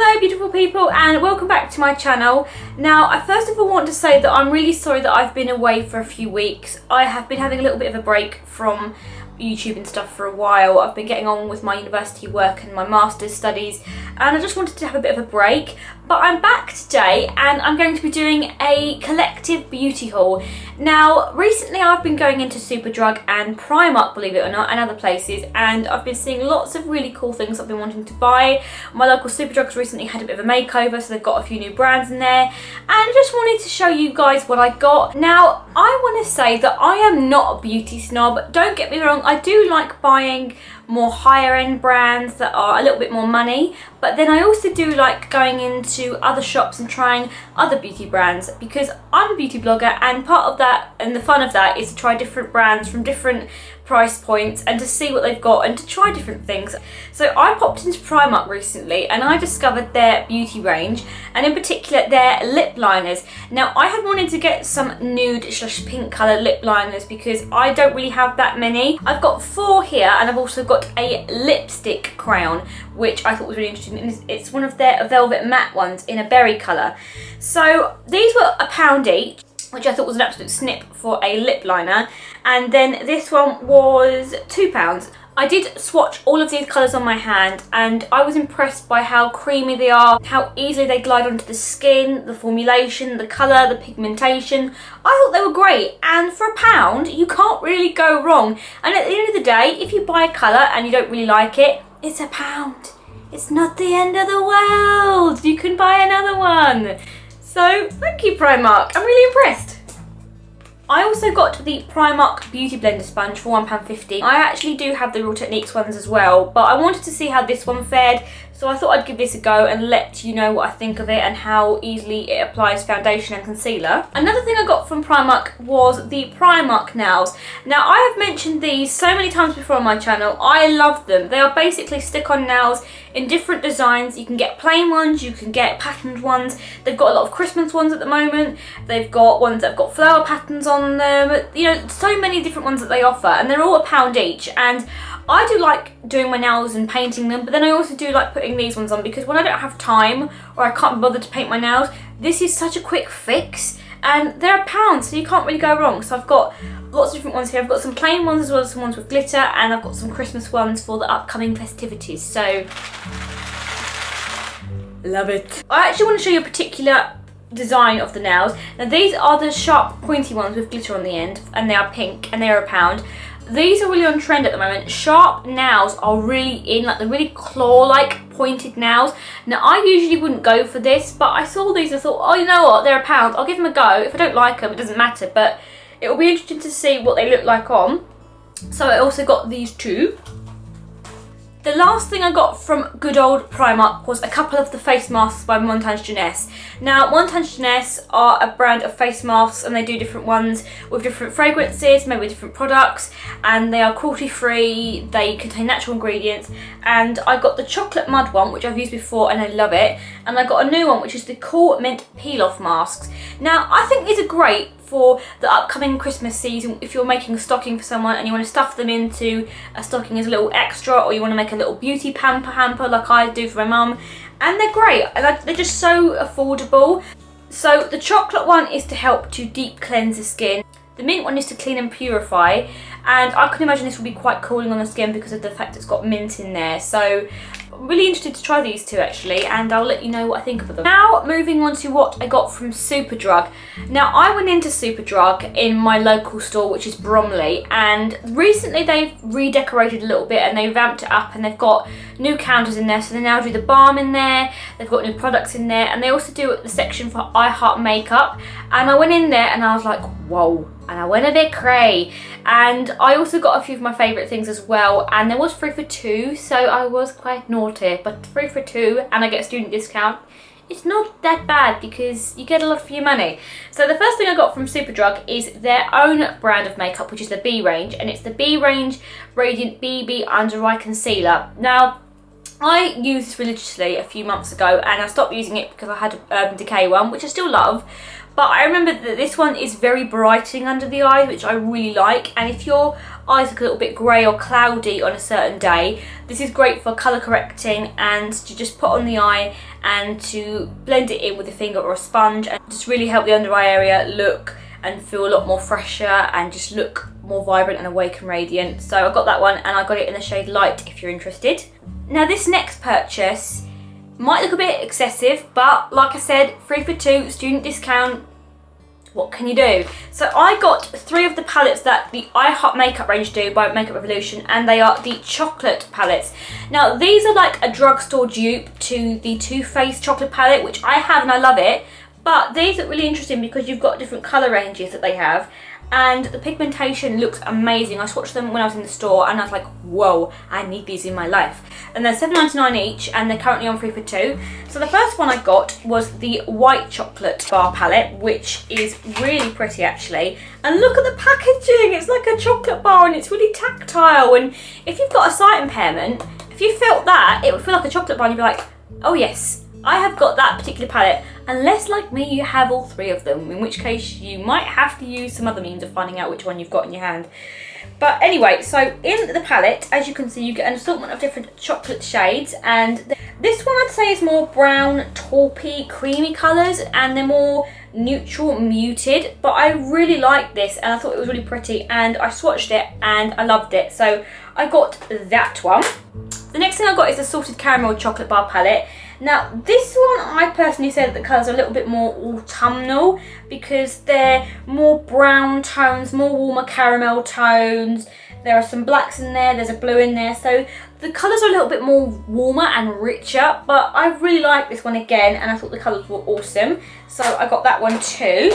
Hello beautiful people and welcome back to my channel. Now I first of all want to say that I'm really sorry that I've been away for a few weeks. I have been having a little bit of a break from YouTube and stuff for a while. I've been getting on with my university work and my master's studies and I just wanted to have a bit of a break. But I'm back today and I'm going to be doing a collective beauty haul. Now recently I've been going into Superdrug and Primark, believe it or not, and other places, and I've been seeing lots of really cool things I've been wanting to buy. My local Superdrug's recently had a bit of a makeover, so they've got a few new brands in there, and I just wanted to show you guys what I got. Now I want to say that I am not a beauty snob, don't get me wrong, I do like buying more higher end brands that are a little bit more money, but then I also do like going into other shops and trying other beauty brands because I'm a beauty blogger, and part of that and the fun of that is to try different brands from different price points and to see what they've got and to try different things. So I popped into Primark recently and I discovered their beauty range, and in particular their lip liners. Now I had wanted to get some nude / pink colour lip liners because I don't really have that many. I've got 4 here, and I've also got a lipstick crayon which I thought was really interesting, and it's one of their velvet matte ones in a berry colour. So these were £1 each, which I thought was an absolute snip for a lip liner, and then this one was £2. I did swatch all of these colours on my hand and I was impressed by how creamy they are, how easily they glide onto the skin, the formulation, the colour, the pigmentation. I thought they were great, and for £1 you can't really go wrong. And at the end of the day, if you buy a colour and you don't really like it, it's £1. It's not the end of the world. You can buy another one. So thank you Primark, I'm really impressed. I also got the Primark Beauty Blender Sponge for £1.50. I actually do have the Real Techniques ones as well, but I wanted to see how this one fared, so I thought I'd give this a go and let you know what I think of it and how easily it applies foundation and concealer. Another thing I got from Primark was the Primark Nails. Now I have mentioned these so many times before on my channel. I love them. They are basically stick-on nails in different designs. You can get plain ones, you can get patterned ones. They've got a lot of Christmas ones at the moment. They've got ones that have got flower patterns on them. You know, so many different ones that they offer, and they're all £1 each. And I do like doing my nails and painting them, but then I also do like putting these ones on because when I don't have time or I can't be bothered to paint my nails, this is such a quick fix, and they're £1, so you can't really go wrong. So I've got lots of different ones here. I've got some plain ones as well as some ones with glitter, and I've got some Christmas ones for the upcoming festivities, so love it. I actually want to show you a particular design of the nails. Now these are the sharp pointy ones with glitter on the end, and they are pink and they are £1. These are really on trend at the moment. Sharp nails are really in, like the really claw-like pointed nails. Now I usually wouldn't go for this, but I saw these and thought, oh, you know what, they're £1, I'll give them a go. If I don't like them, it doesn't matter, but it will be interesting to see what they look like on. So I also got these 2. The last thing I got from good old Primark was a couple of the face masks by Montangue Jeunesse. Now Montangue Jeunesse are a brand of face masks, and they do different ones with different fragrances, maybe different products, and they are cruelty free, they contain natural ingredients. And I got the chocolate mud one, which I've used before and I love it, and I got a new one which is the cool mint peel off masks. Now I think these are great for the upcoming Christmas season. If you're making a stocking for someone and you want to stuff them into a stocking as a little extra, or you want to make a little beauty hamper like I do for my mum, and they're great, and they're just so affordable. So the chocolate one is to help to deep cleanse the skin. The mint one is to clean and purify, and I can imagine this will be quite cooling on the skin because of the fact it's got mint in there. So I'm really interested to try these 2 actually, and I'll let you know what I think of them. Now moving on to what I got from Superdrug. Now I went into Superdrug in my local store, which is Bromley, and recently they've redecorated a little bit and they vamped it up, and they've got new counters in there. So they now do the balm in there, they've got new products in there, and they also do the section for I Heart Makeup. And I went in there and I was like, whoa, and I went a bit cray. And I also got a few of my favourite things as well, and there was 3 for 2, so I was quite naughty, but 3 for 2 and I get a student discount. It's not that bad because you get a lot for your money. So the first thing I got from Superdrug is their own brand of makeup, which is the B range, and it's the B range Radient BB Under Eye Concealer. Now I used this religiously a few months ago and I stopped using it because I had an Urban Decay one, which I still love, but I remember that this one is very brightening under the eyes, which I really like. And if your eyes look a little bit grey or cloudy on a certain day, this is great for colour correcting and to just put on the eye and to blend it in with a finger or a sponge and just really help the under eye area look and feel a lot more fresher and just look more vibrant and awake and radiant. So I got that one, and I got it in the shade Light if you're interested. Now this next purchase might look a bit excessive, but like I said, 3 for 2, student discount, what can you do? So I got 3 of the palettes that the iHeart makeup range do by Makeup Revolution, and they are the chocolate palettes. Now these are like a drugstore dupe to the Too Faced chocolate palette, which I have and I love it. But these are really interesting because you've got different colour ranges that they have, and the pigmentation looks amazing. I swatched them when I was in the store and I was like, whoa, I need these in my life. And they're $7.99 each, and they're currently on 3 for 2. So the first one I got was the white chocolate bar palette, which is really pretty actually. And look at the packaging, it's like a chocolate bar and it's really tactile. And if you've got a sight impairment, if you felt that, it would feel like a chocolate bar and you'd be like, oh yes, I have got that particular palette. Unless, like me, you have all 3 of them, in which case you might have to use some other means of finding out which one you've got in your hand. But anyway, so in the palette, as you can see, you get an assortment of different chocolate shades, and this one I'd say is more brown, taupey, creamy colours, and they're more neutral, muted. But I really like this, and I thought it was really pretty, and I swatched it, and I loved it. So I got that one. The next thing I got is the Salted Caramel Chocolate Bar Palette. Now this one, I personally say that the colours are a little bit more autumnal because they're more brown tones, more warmer caramel tones. There are some blacks in there, there's a blue in there, so the colours are a little bit more warmer and richer, but I really like this one again, and I thought the colours were awesome, so I got that one too.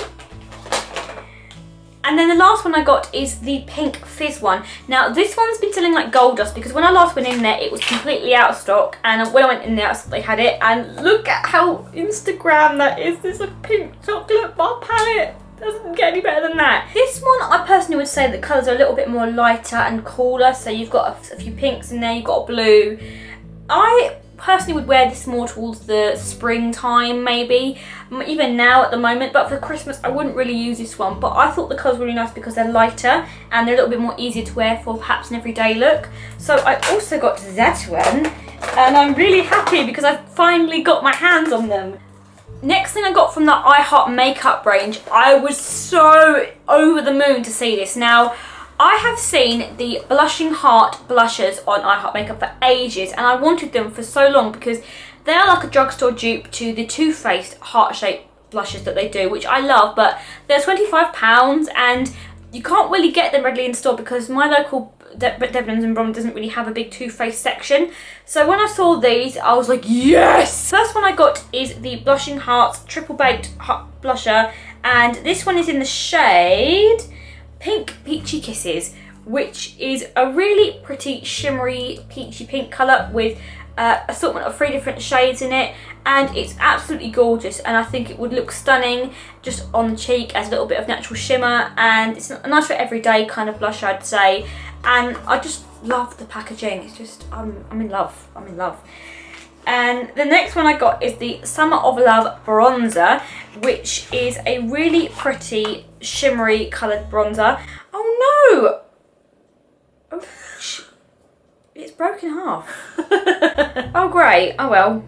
And then the last one I got is the pink Fizz one. Now this one's been selling like gold dust because when I last went in there it was completely out of stock, and when I went in there I saw they had it, and look at how Instagram that is. This is a pink chocolate bar palette. Doesn't get any better than that. This one I personally would say the colours are a little bit more lighter and cooler, so you've got a few pinks in there, you've got a blue. I personally would wear this more towards the springtime maybe, even now at the moment, but for Christmas I wouldn't really use this one. But I thought the colours were really nice because they're lighter and they're a little bit more easier to wear for perhaps an everyday look. So I also got that one, and I'm really happy because I've finally got my hands on them. Next thing I got from the iHeart makeup range, I was so over the moon to see this. Now I have seen the Blushing Heart blushers on iHeart Makeup for ages, and I wanted them for so long because they are like a drugstore dupe to the Too Faced heart-shaped blushes that they do, which I love, but they're £25 and you can't really get them readily in store because my local Debenhams and Brom doesn't really have a big Too Faced section. So when I saw these, I was like, yes! First one I got is the Blushing Hearts Triple Baked Blusher, and this one is in the shade Pink Peachy Kisses, which is a really pretty shimmery peachy pink colour with assortment of 3 different shades in it, and it's absolutely gorgeous, and I think it would look stunning just on the cheek as a little bit of natural shimmer, and it's a nice for everyday kind of blush, I'd say. And I just love the packaging. It's just, I'm in love, I'm in love. And the next one I got is the Summer of Love bronzer, which is a really pretty shimmery coloured bronzer. Oh no! Oh, it's broken in half. Oh great, oh well.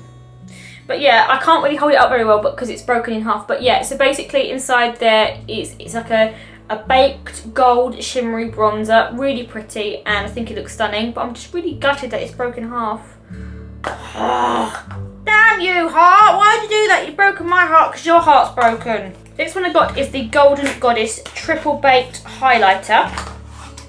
But yeah, I can't really hold it up very well because it's broken in half. But yeah, so basically inside there is, it's like a baked gold shimmery bronzer, really pretty, and I think it looks stunning, but I'm just really gutted that it's broken in half. Damn you, heart! Why'd you do that? You've broken my heart because your heart's broken. Next one I got is the Golden Goddess Triple Baked Highlighter,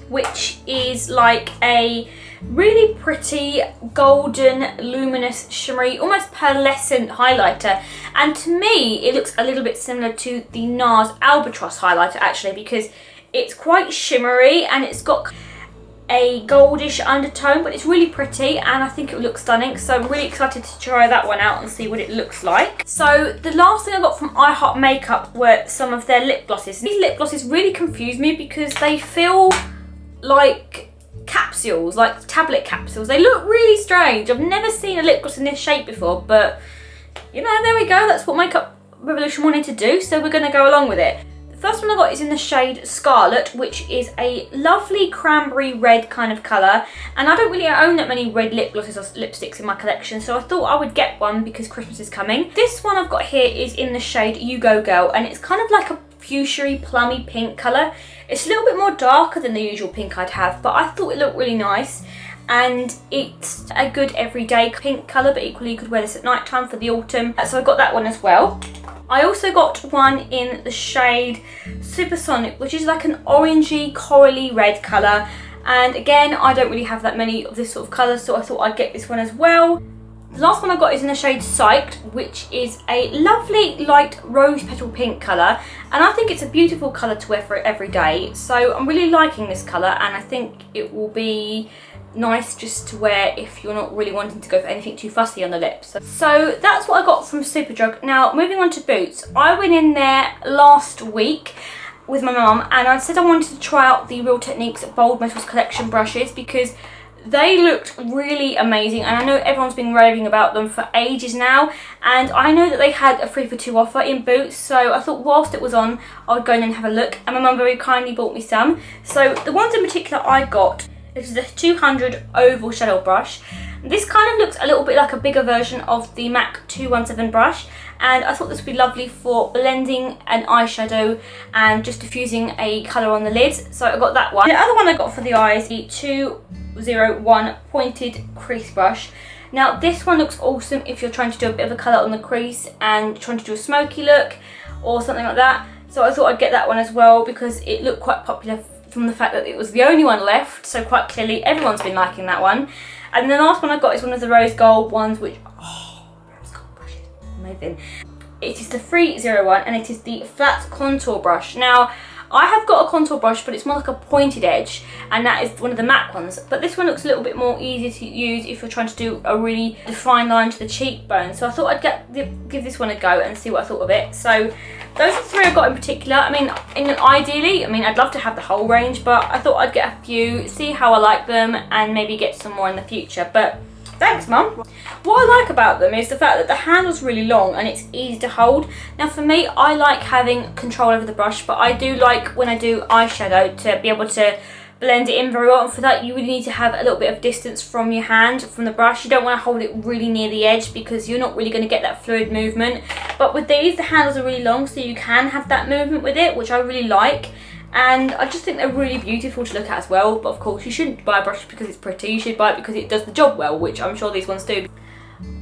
which is like a really pretty golden, luminous, shimmery, almost pearlescent highlighter. And to me, it looks a little bit similar to the NARS Albatross highlighter actually, because it's quite shimmery and it's got a goldish undertone, but it's really pretty and I think it will look stunning. So I'm really excited to try that one out and see what it looks like. So the last thing I got from iHeart Makeup were some of their lip glosses. These lip glosses really confuse me because they feel like capsules, like tablet capsules. They look really strange. I've never seen a lip gloss in this shape before, but you know, there we go. That's what makeup Revolution wanted to do, so we're going to go along with it. The first one I got is in the shade Scarlet, which is a lovely cranberry red kind of colour, and I don't really own that many red lip glosses or lipsticks in my collection, so I thought I would get one because Christmas is coming. This one I've got here is in the shade You Go Girl, and it's kind of like a fuchsia plummy pink colour. It's a little bit more darker than the usual pink I'd have, but I thought it looked really nice. And it's a good everyday pink colour, but equally you could wear this at night time for the autumn. So I got that one as well. I also got one in the shade Supersonic, which is like an orangey, corally red colour. And again, I don't really have that many of this sort of colour, so I thought I'd get this one as well. The last one I got is in the shade Psyched, which is a lovely light rose petal pink colour, and I think it's a beautiful colour to wear for every day. So I'm really liking this colour, and I think it will be nice just to wear if you're not really wanting to go for anything too fussy on the lips. So that's what I got from Superdrug. Now moving on to Boots, I went in there last week with my mum and I said I wanted to try out the Real Techniques Bold Metals Collection brushes because they looked really amazing, and I know everyone's been raving about them for ages now, and I know that they had a 3 for 2 offer in Boots, so I thought whilst it was on I would go in and have a look, and my mum very kindly bought me some. So the ones in particular I got, this is the 200 oval shadow brush. This kind of looks a little bit like a bigger version of the MAC 217 brush, and I thought this would be lovely for blending an eyeshadow and just diffusing a colour on the lids, so I got that one. The other one I got for the eyes, the 201 pointed crease brush. Now this one looks awesome if you're trying to do a bit of a colour on the crease and trying to do a smoky look or something like that, so I thought I'd get that one as well because it looked quite popular from the fact that it was the only one left, so quite clearly everyone's been liking that one. And the last one I got is one of the rose gold ones, which, oh, rose gold brushes, amazing. It is the 301 and it is the flat contour brush. Now I have got a contour brush, but it's more like a pointed edge, and that is one of the MAC ones, but this one looks a little bit more easy to use if you're trying to do a really defined line to the cheekbone, so I thought I'd give this one a go and see what I thought of it. So those are the 3 I got in particular. I mean, ideally, I'd love to have the whole range, but I thought I'd get a few, see how I like them, and maybe get some more in the future. But thanks, Mum. What I like about them is the fact that the handle's really long and it's easy to hold. Now for me, I like having control over the brush, but I do like when I do eyeshadow to be able to blend it in very well, and for that you really need to have a little bit of distance from your hand, from the brush. You don't want to hold it really near the edge because you're not really going to get that fluid movement. But with these, the handles are really long, so you can have that movement with it, which I really like. And I just think they're really beautiful to look at as well. But of course, you shouldn't buy a brush because it's pretty, you should buy it because it does the job well, which I'm sure these ones do.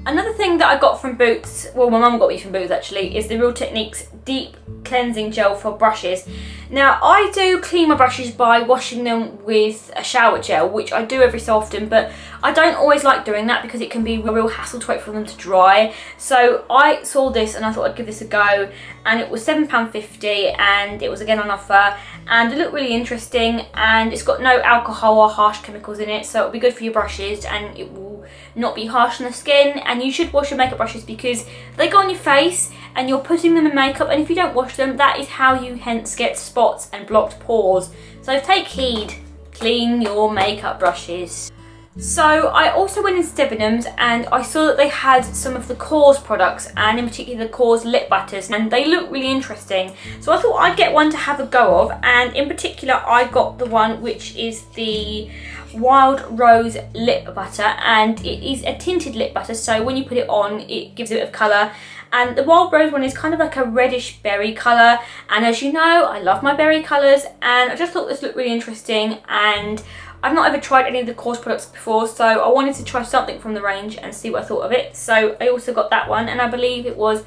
Another thing that I got from Boots, well my mum got me from Boots actually, is the Real Techniques Deep Cleansing Gel for brushes. Now I do clean my brushes by washing them with a shower gel, which I do every so often, but I don't always like doing that because it can be a real hassle to wait for them to dry. So I saw this and I thought I'd give this a go, and it was £7.50 and it was again on offer, and it looked really interesting, and it's got no alcohol or harsh chemicals in it, so it'll be good for your brushes and it will not be harsh on the skin. And you should wash your makeup brushes because they go on your face and you're putting them in makeup, and if you don't wash them, that is how you hence get spots and blocked pores. So take heed, clean your makeup brushes. So I also went into Debenhams and I saw that they had some of the Cause products, and in particular the Cause lip butters, and they look really interesting. So I thought I'd get one to have a go of, and in particular I got the one which is the Wild Rose lip butter, and it is a tinted lip butter, so when you put it on it gives a bit of colour. And the Wild Rose one is kind of like a reddish berry colour, and as you know I love my berry colours, and I just thought this looked really interesting, and I've not ever tried any of the Cause products before, so I wanted to try something from the range and see what I thought of it. So I also got that one, and I believe it was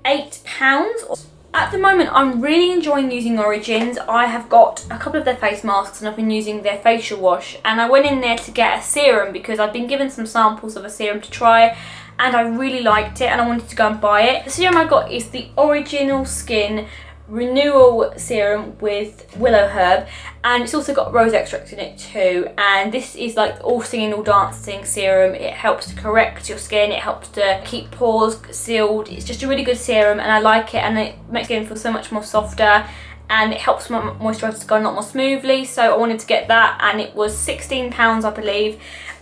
£8. At the moment I'm really enjoying using Origins. I have got a couple of their face masks and I've been using their facial wash, and I went in there to get a serum because I've been given some samples of a serum to try and I really liked it and I wanted to go and buy it. The serum I got is the Original Skin Renewal Serum with willow herb, and it's also got rose extract in it too, and this is like all singing all dancing serum. It helps to correct your skin, it helps to keep pores sealed. It's just a really good serum and I like it, and it makes skin feel so much more softer, and it helps my moisturiser to go a lot more smoothly, so I wanted to get that, and it was £16 I believe.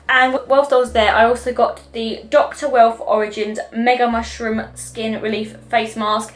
And whilst I was there, I also got the Dr. Wealth Origins Mega Mushroom Skin Relief Face Mask.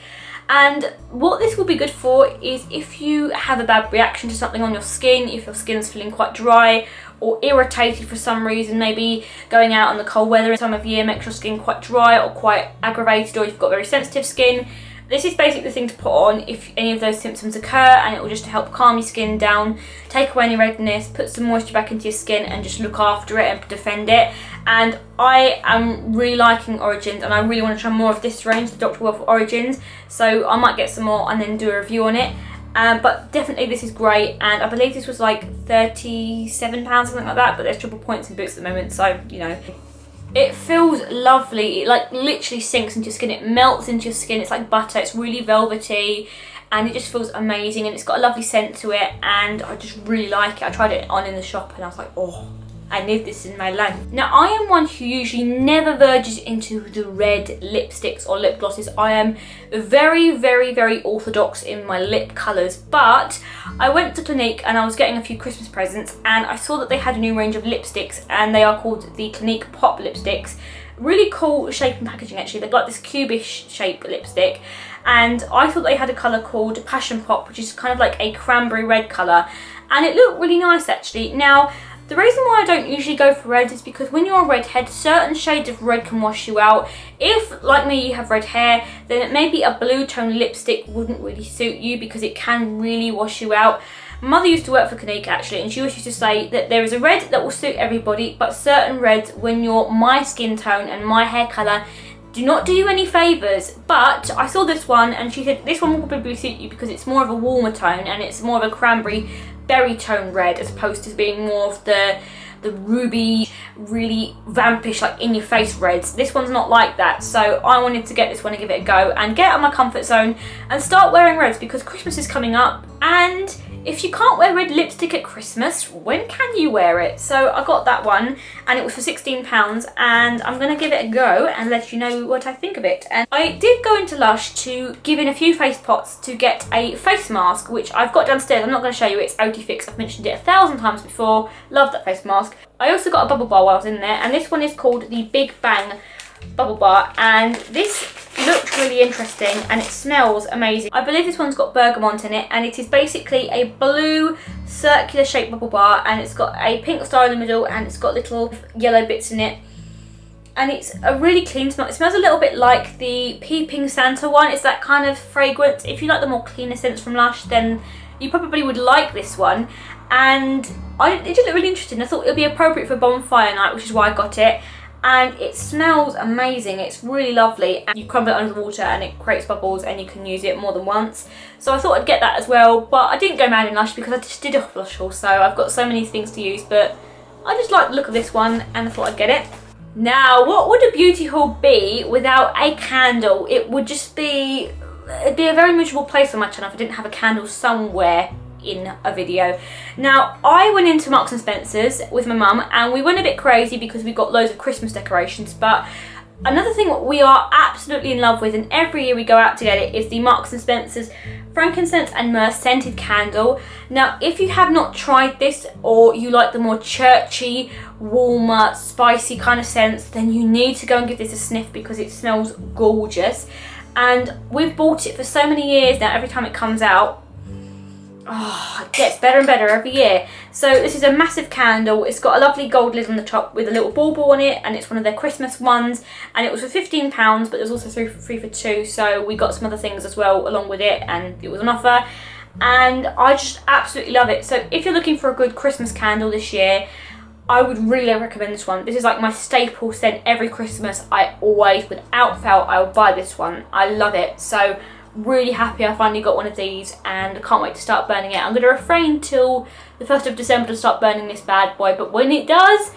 And what this will be good for is if you have a bad reaction to something on your skin, if your skin's feeling quite dry or irritated for some reason, maybe going out in the cold weather this time of year makes your skin quite dry or quite aggravated, or you've got very sensitive skin. This is basically the thing to put on if any of those symptoms occur, and it will just help calm your skin down, take away any redness, put some moisture back into your skin and just look after it and defend it. And I am really liking Origins, and I really want to try more of this range, the Dr. Wealth Origins, so I might get some more and then do a review on it. But definitely this is great, and I believe this was like £37, something like that, but there's triple points in Boots at the moment, so you know. It feels lovely. It like literally sinks into your skin, it melts into your skin, it's like butter, it's really velvety, and it just feels amazing, and it's got a lovely scent to it, and I just really like it. I tried it on in the shop and I was like, oh, I need this in my life. Now, I am one who usually never verges into the red lipsticks or lip glosses. I am very, very, very orthodox in my lip colours, but I went to Clinique and I was getting a few Christmas presents, and I saw that they had a new range of lipsticks, and they are called the Clinique Pop lipsticks. Really cool shape and packaging actually. They've got this cubish shape lipstick, and I thought they had a colour called Passion Pop, which is kind of like a cranberry red colour, and it looked really nice actually. Now, the reason why I don't usually go for red is because when you're a redhead, certain shades of red can wash you out. If, like me, you have red hair, then maybe a blue tone lipstick wouldn't really suit you because it can really wash you out. My mother used to work for Clinique actually, and she always used to say that there is a red that will suit everybody, but certain reds, when you're my skin tone and my hair colour, do not do you any favours. But I saw this one and she said this one will probably suit you because it's more of a warmer tone and it's more of a cranberry berry tone red, as opposed to being more of the ruby, really vampish, like in your face reds. This one's not like that, so I wanted to get this one and give it a go and get out of my comfort zone and start wearing reds, because Christmas is coming up, and if you can't wear red lipstick at Christmas, when can you wear it? So I got that one, and it was for £16, and I'm going to give it a go and let you know what I think of it. And I did go into Lush to give in a few face pots to get a face mask, which I've got downstairs. I'm not going to show you, it's OT Fix. I've mentioned it 1,000 times before. Love that face mask. I also got a bubble bar while I was in there, and this one is called the Big Bang Bubble Bar, and this looked really interesting and it smells amazing. I believe this one's got bergamot in it, and it is basically a blue circular shaped bubble bar, and it's got a pink star in the middle and it's got little yellow bits in it, and it's a really clean smell. It smells a little bit like the Peeping Santa one. It's that kind of fragrance. If you like the more cleaner scents from Lush, then you probably would like this one. And it did look really interesting. I thought it would be appropriate for bonfire night, which is why I got it. And it smells amazing. It's really lovely, and you crumble it under the water and it creates bubbles and you can use it more than once. So I thought I'd get that as well, but I didn't go mad in Lush because I just did a blush haul, so I've got so many things to use, but I just like the look of this one and I thought I'd get it. Now, what would a beauty haul be without a candle? It would just be, it'd be a very miserable place on my channel if I didn't have a candle somewhere in a video. Now, I went into Marks and Spencer's with my mum, and we went a bit crazy because we got loads of Christmas decorations, but another thing we are absolutely in love with, and every year we go out to get it, is the Marks and Spencer's Frankincense and Myrrh scented candle. Now, if you have not tried this, or you like the more churchy, warmer, spicy kind of scents, then you need to go and give this a sniff because it smells gorgeous. And we've bought it for so many years now. Every time it comes out, oh, it gets better and better every year. So this is a massive candle. It's got a lovely gold lid on the top with a little bauble on it, and it's one of their Christmas ones, and it was for £15, but there's also three for two, so we got some other things as well along with it, and it was an offer, and I just absolutely love it. So if you're looking for a good Christmas candle this year, I would really recommend this one. This is like my staple scent every Christmas. I always, without fail, I will buy this one. I love it. So really happy I finally got one of these, and I can't wait to start burning it. I'm going to refrain till the 1st of December to start burning this bad boy, but when it does,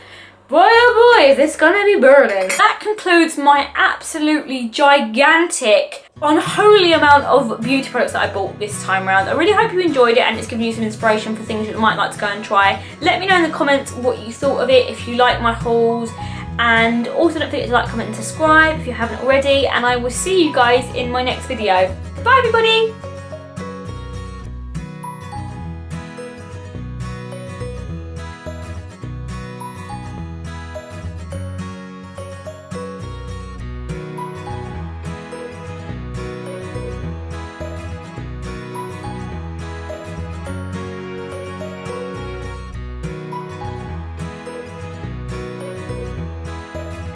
boy oh boy, is this going to be burning. That concludes my absolutely gigantic, unholy amount of beauty products that I bought this time around. I really hope you enjoyed it and it's given you some inspiration for things you might like to go and try. Let me know in the comments what you thought of it, if you like my hauls, and also don't forget to like, comment and subscribe if you haven't already, and I will see you guys in my next video. Bye everybody!